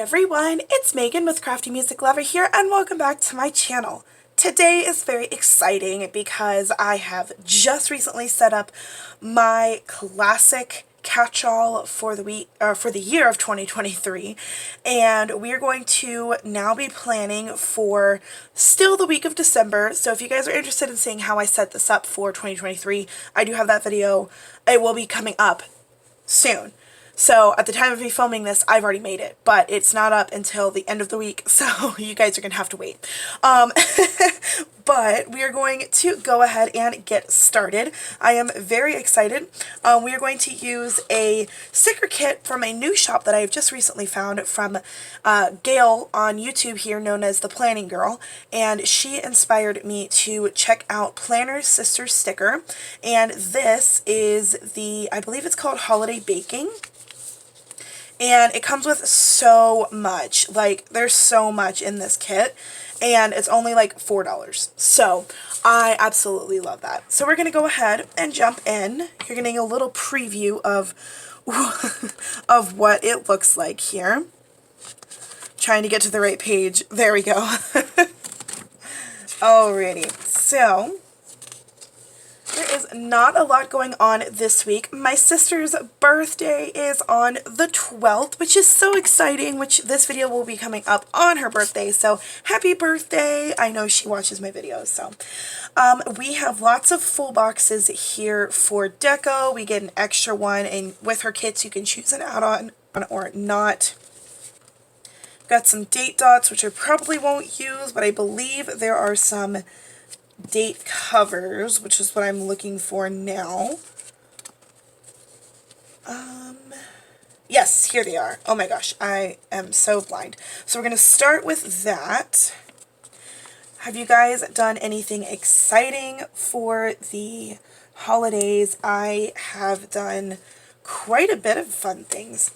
everyone, it's Megan with craftymusiclovr here, and welcome back to my channel. Today is very exciting because I have just recently set up my classic catch-all for the year of 2023, and we are going to now be planning for still the week of December. So if you guys are interested in seeing how I set this up for 2023, I do have that video. It will be coming up soon. So at the time of me filming this, I've already made it, but it's not up until the end of the week, so you guys are going to have to wait. But we are going to go ahead and get started. I am very excited. We are going to use a sticker kit from a new shop that I've just recently found from Gail on YouTube here, known as the Planning Girl, and she inspired me to check out PlannerSisterSticker, and this is the, I believe it's called Holiday Baking. And it comes with so much, like there's so much in this kit, and it's only like $4. So I absolutely love that. So we're going to go ahead and jump in. You're getting a little preview of, of what it looks like here. Trying to get to the right page. There we go. Alrighty, so there is not a lot going on this week. My sister's birthday is on the 12th, which is so exciting, which this video will be coming up on her birthday, so happy birthday. I know she watches my videos, so. We have lots of full boxes here for deco. We get an extra one, and with her kits you can choose an add-on or not. Got some date dots, which I probably won't use, but I believe there are some date covers, which is what I'm looking for now. Yes, here they are. Oh my gosh, I am so blind. So we're going to start with that. Have you guys done anything exciting for the holidays? I have done quite a bit of fun things.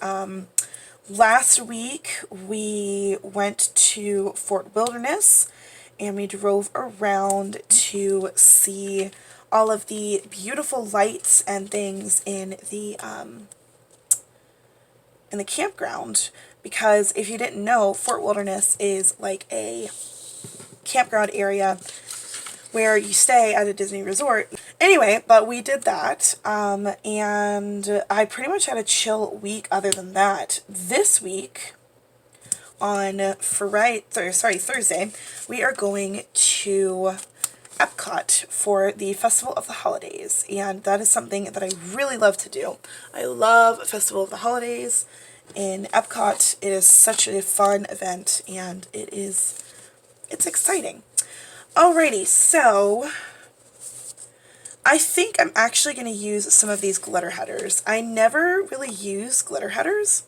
Last week we went to Fort Wilderness, and we drove around to see all of the beautiful lights and things in the campground. Because if you didn't know, Fort Wilderness is like a campground area where you stay at a Disney resort. Anyway, but we did that, and I pretty much had a chill week other than that. This week, on Thursday, we are going to Epcot for the Festival of the Holidays, and that is something that I really love to do. I love Festival of the Holidays in Epcot. It is such a fun event, and it's exciting. Alrighty, so I think I'm actually going to use some of these glitter headers. I never really use glitter headers,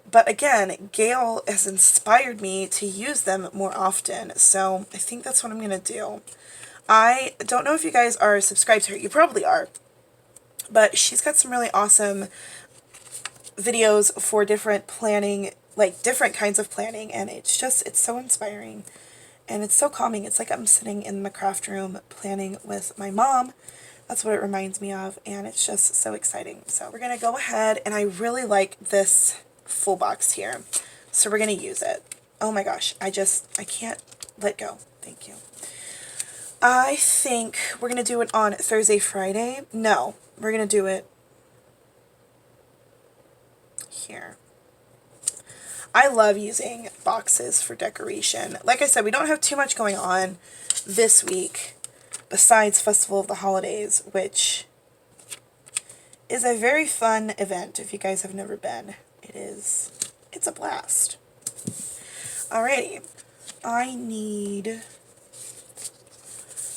but again, Gail has inspired me to use them more often, so I think that's what I'm going to do. I don't know if you guys are subscribed to her. You probably are. But she's got some really awesome videos for different planning, like different kinds of planning, and it's so inspiring. And it's so calming. It's like I'm sitting in my craft room planning with my mom. That's what it reminds me of, and it's just so exciting. So we're going to go ahead, and I really like this full box here, so we're going to use it. Oh my gosh, I can't let go. Thank you. I think we're going to do it on Thursday, Friday. No, we're going to do it here. I love using boxes for decoration. Like I said, we don't have too much going on this week besides Festival of the Holidays, which is a very fun event if you guys have never been. It's a blast. Alrighty, I need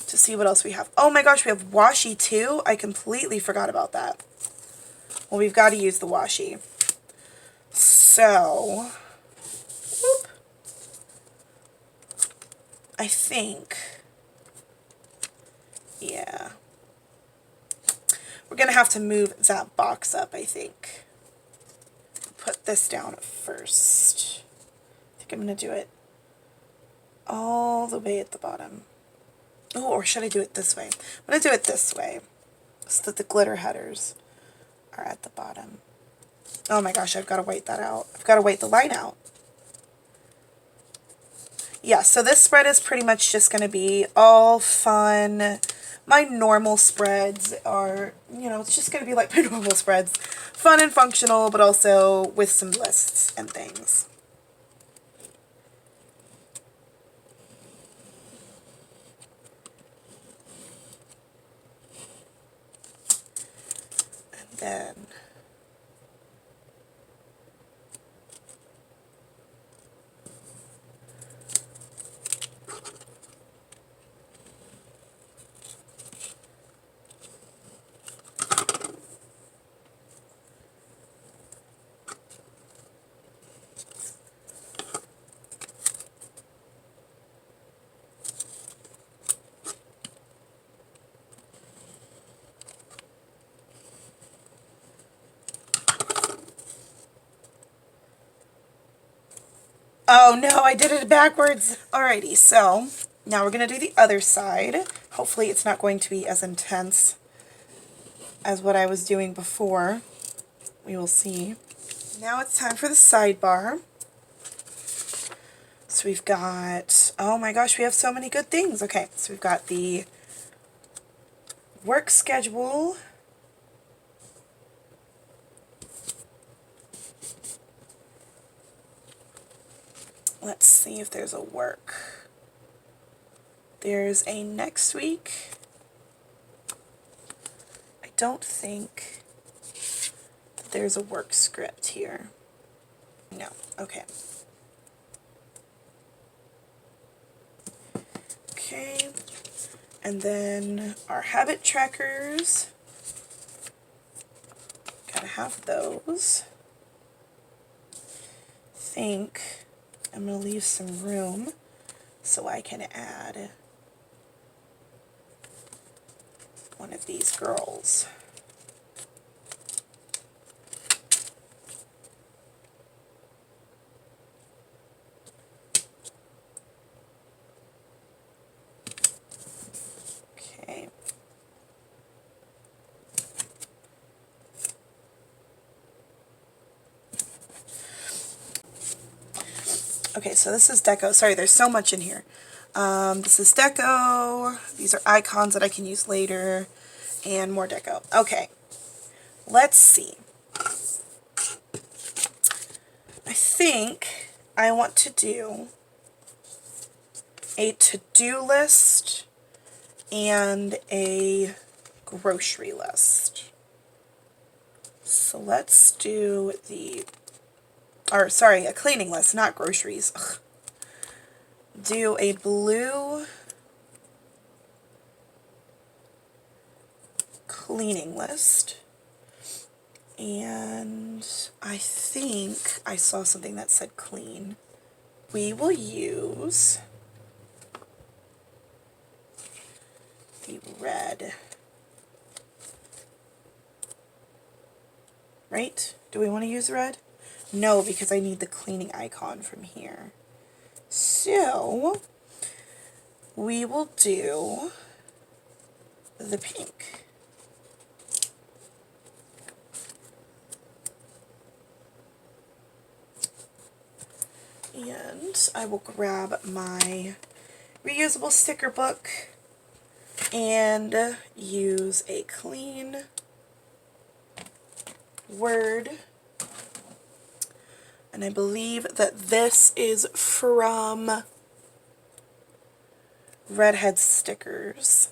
to see what else we have. Oh my gosh, we have washi too. I completely forgot about that. Well, we've got to use the washi. So, whoop, I think, yeah, we're going to have to move that box up, I think. Put this down first. I think I'm going to do it all the way at the bottom. Oh, or should I do it this way? I'm going to do it this way so that the glitter headers are at the bottom. Oh my gosh, I've got to white that out. I've got to white the line out. Yeah, so this spread is pretty much just going to be all fun. My normal spreads are, you know, it's just going to be like my normal spreads. Fun and functional, but also with some lists and things. And then oh no, I did it backwards. Alrighty, so now we're going to do the other side. Hopefully it's not going to be as intense as what I was doing before. We will see. Now it's time for the sidebar. So we've got, oh my gosh, we have so many good things. Okay, so we've got the work schedule. Let's see if there's a work. There's a next week. I don't think that there's a work script here. No, okay. Okay, and then our habit trackers. Gotta have those. Think I'm gonna leave some room so I can add one of these girls. Okay. Okay, so this is deco. Sorry, there's so much in here. This is deco. These are icons that I can use later. And more deco. Okay, let's see. I think I want to do a to-do list and a grocery list. So let's do a cleaning list, not groceries. Ugh. Do a blue cleaning list. And I think I saw something that said clean. We will use the red. Right? Do we want to use red? No, because I need the cleaning icon from here. So, we will do the pink. And I will grab my reusable sticker book and use a clean word. And I believe that this is from Redhead Stickers.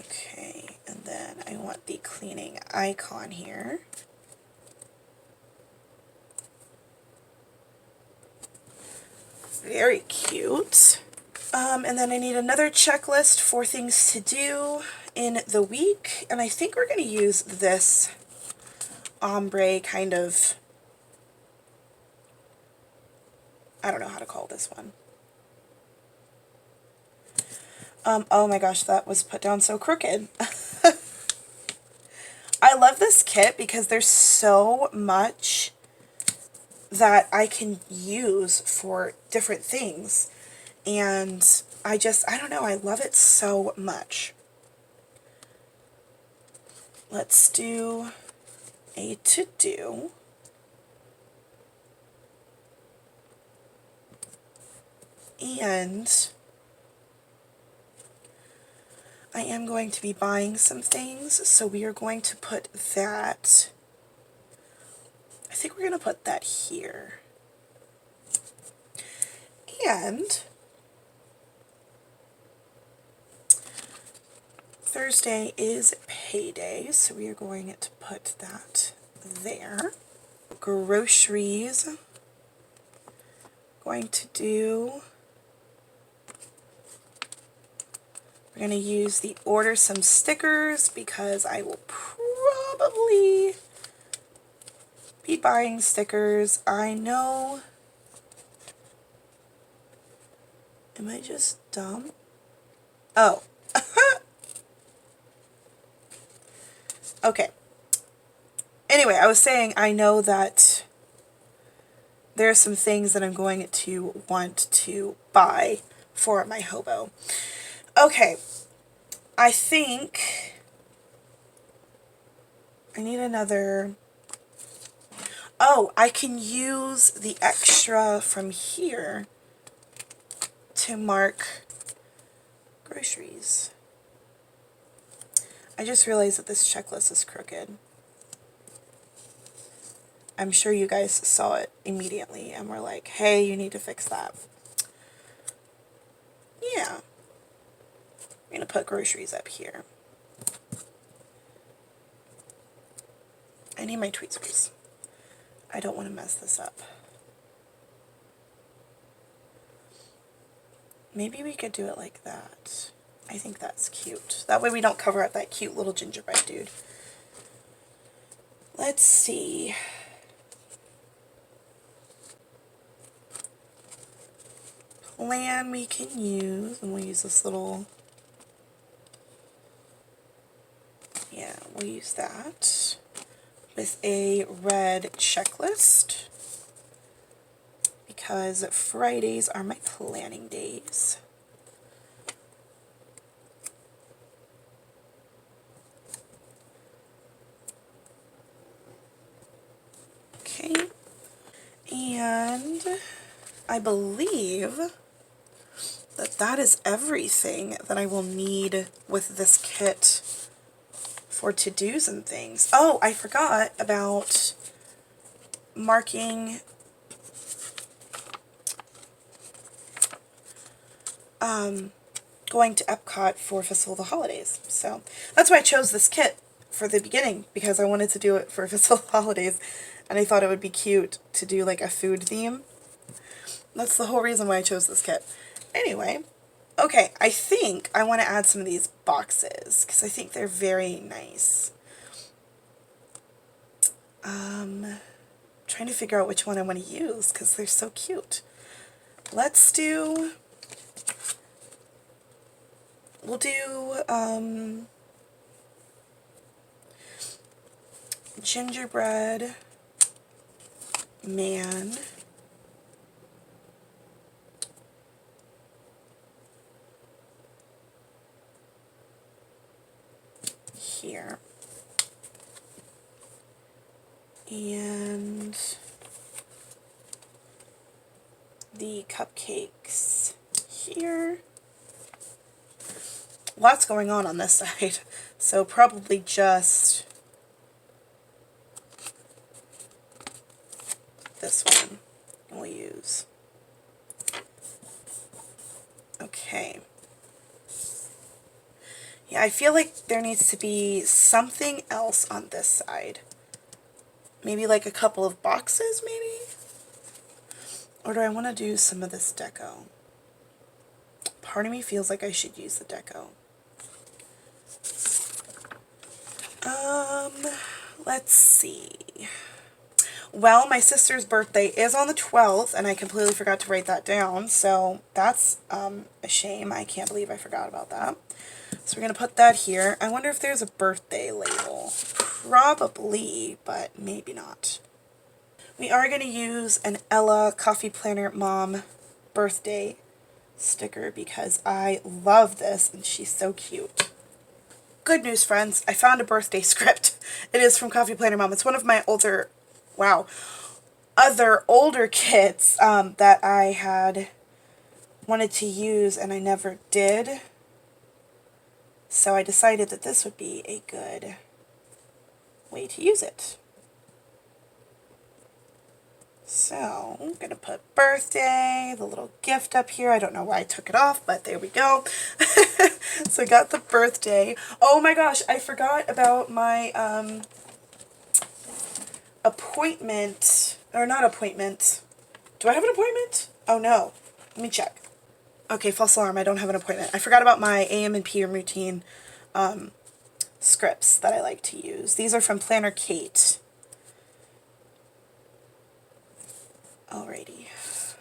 Okay, and then I want the cleaning icon here. Very cute. And then I need another checklist for things to do in the week. And I think we're going to use this ombre kind of, I don't know how to call this one. Oh my gosh, that was put down so crooked. I love this kit because there's so much that I can use for different things. And I don't know, I love it so much. let's do a to-do. And I am going to be buying some things, so we are going to put that, I think we're going to put that here. And Thursday is payday, so we are going to put that there. Groceries, going to do, we're going to use the order some stickers because I will probably be buying stickers. I know, am I just dumb? Oh. Okay. Anyway, I was saying I know that there are some things that I'm going to want to buy for my hobo. Okay. I think I need another. Oh, I can use the extra from here to mark groceries. I just realized that this checklist is crooked. I'm sure you guys saw it immediately and were like, hey, you need to fix that. Yeah. I'm going to put groceries up here. I need my tweezers. I don't want to mess this up. Maybe we could do it like that. I think that's cute. That way we don't cover up that cute little gingerbread dude. Let's see. Plan we can use, and we'll use this little, yeah, we'll use that with a red checklist because Fridays are my planning days. Okay, and I believe that that is everything that I will need with this kit for to-dos and things. Oh, I forgot about marking going to Epcot for Festival of the Holidays. So that's why I chose this kit for the beginning, because I wanted to do it for Festival of the Holidays, and I thought it would be cute to do like a food theme. That's the whole reason why I chose this kit. Anyway, okay, I think I want to add some of these boxes because I think they're very nice. Trying to figure out which one I want to use because they're so cute. Let's do, we'll do gingerbread man. Here. And the cupcakes here. Lots going on this side, so probably just this one we'll use. Okay. Yeah, I feel like there needs to be something else on this side. Maybe like a couple of boxes, maybe? Or do I want to do some of this deco? Part of me feels like I should use the deco. Let's see. Well, my sister's birthday is on the 12th, and I completely forgot to write that down, so that's a shame. I can't believe I forgot about that. So we're going to put that here. I wonder if there's a birthday label. Probably, but maybe not. We are going to use an Ella Coffee Planner Mom birthday sticker because I love this and she's so cute. good news, friends. I found a birthday script. It is from Coffee Planner Mom. It's one of my older, wow, other older kits that I had wanted to use and I never did. So I decided that this would be a good way to use it. So I'm going to put birthday, the little gift up here. I don't know why I took it off, but there we go. So I got the birthday. Oh my gosh, I forgot about my appointment, or not appointment. Do I have an appointment? Oh no, let me check. Okay, false alarm, I don't have an appointment. I forgot about my AM and PM routine scripts that I like to use. These are from Planner Kate. Alrighty,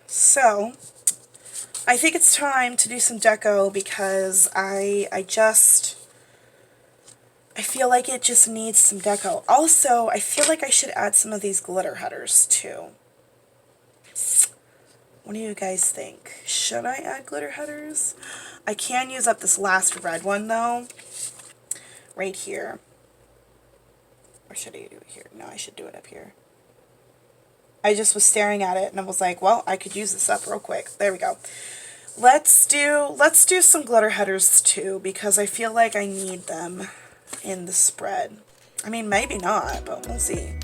so I think it's time to do some deco because I feel like it just needs some deco. Also, I feel like I should add some of these glitter headers too. What do you guys think? Should I add glitter headers? I can use up this last red one though, right here. Or should I do it here? No, I should do it up here. I just was staring at it and I was like, well, I could use this up real quick. There we go. Let's do some glitter headers too because I feel like I need them in the spread. I mean, maybe not, but we'll see.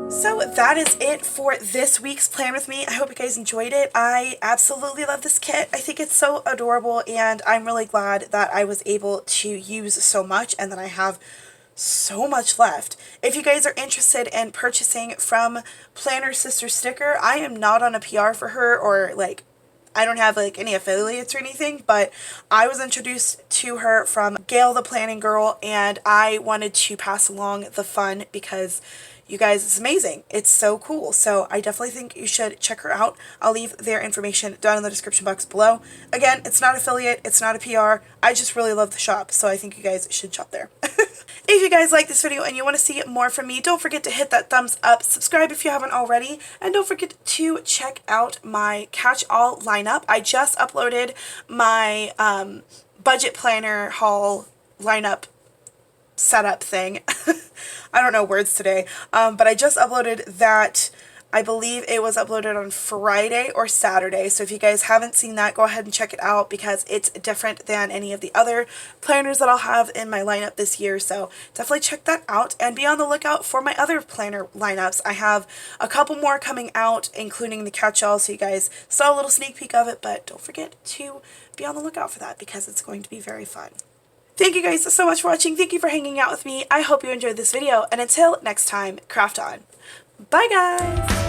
So that is it for this week's Plan With Me. I hope you guys enjoyed it. I absolutely love this kit. I think it's so adorable and I'm really glad that I was able to use so much and that I have so much left. If you guys are interested in purchasing from PlannerSisterSticker, I am not on a PR for her or like I don't have like any affiliates or anything, but I was introduced to her from Gail the Planning Girl and I wanted to pass along the fun because you guys, it's amazing. It's so cool. So I definitely think you should check her out. I'll leave their information down in the description box below. Again, it's not affiliate. It's not a PR. I just really love the shop. So I think you guys should shop there. If you guys like this video and you want to see more from me, don't forget to hit that thumbs up. Subscribe if you haven't already. And don't forget to check out my catch-all lineup. I just uploaded my budget planner haul lineup setup thing. I don't know words today, but I just uploaded that. I believe it was uploaded on Friday or Saturday, so if you guys haven't seen that, go ahead and check it out because it's different than any of the other planners that I'll have in my lineup this year, so definitely check that out and be on the lookout for my other planner lineups. I have a couple more coming out, including the catch-all, so you guys saw a little sneak peek of it, but don't forget to be on the lookout for that because it's going to be very fun. Thank you guys so much for watching. Thank you for hanging out with me. I hope you enjoyed this video. And until next time, craft on. Bye guys!